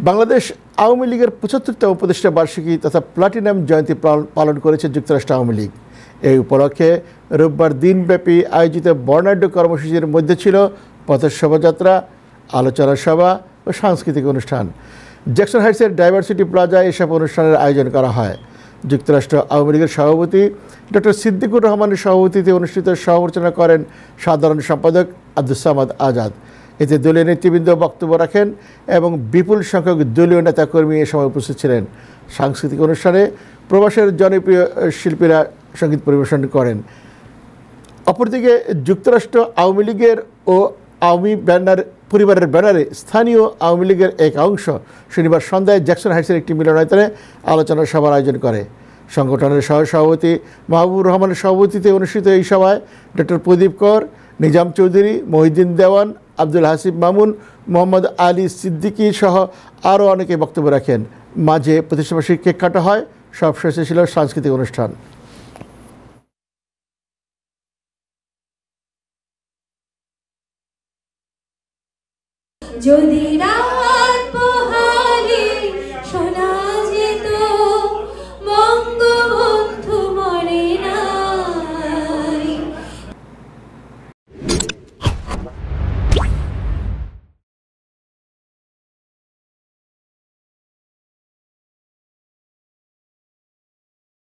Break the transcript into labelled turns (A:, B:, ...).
A: বাংলাদেশ আওয়ামী লীগের ৭৫তম প্রতিষ্ঠা বার্ষিকী তথা প্লাটিনাম জয়ন্তী পালন করেছে যুক্তরাষ্ট্র আওয়ামী লীগ। এই উপলক্ষে রোববার দিনব্যাপী আয়োজিত বর্ণাঢ্য কর্মসূচির মধ্যে ছিল পথশোভাযাত্রা, আলোচনা সভা ও সাংস্কৃতিক অনুষ্ঠান। জ্যাকসন হাইটসের ডাইভার্সিটি প্লাজায় এসব অনুষ্ঠানের আয়োজন করা হয়। যুক্তরাষ্ট্র আওয়ামী লীগের সভাপতি ডক্টর সিদ্দিকুর রহমানের সভাপতিত্বে অনুষ্ঠিত সমালোচনা করেন সাধারণ সম্পাদক আব্দুস সামাদ আজাদ। এতে দলীয় নেতৃবৃন্দ বক্তব্য রাখেন এবং বিপুল সংখ্যক দলীয় নেতাকর্মী এ সময় উপস্থিত ছিলেন। সাংস্কৃতিক অনুষ্ঠানে প্রবাসের জনপ্রিয় শিল্পীরা সঙ্গীত পরিবেশন করেন। অপরদিকে যুক্তরাষ্ট্র আওয়ামী লীগের ও আওয়ামী পরিবারের ব্যানারে স্থানীয় আওয়ামী লীগের এক অংশ শনিবার সন্ধ্যায় জ্যাকসন হাইটসের একটি মিলনায়তনে আলোচনা সভার আয়োজন করে। সংগঠনের সহসভাপতি মাহবুবুর রহমানের সভাপতিত্বে অনুষ্ঠিত এই সভায় ডক্টর প্রদীপ কর, নিজাম চৌধুরী, মহিউদ্দিন দেওয়ান, আব্দুল হাসিব মামুন, মোহাম্মদ আলী সিদ্দিকী সহ আরও অনেকে বক্তব্য রাখেন। মাঝে প্রতিষ্ঠাবার্ষিকী কেক কাটা হয়। সবশেষে ছিল সাংস্কৃতিক অনুষ্ঠান।
B: যদি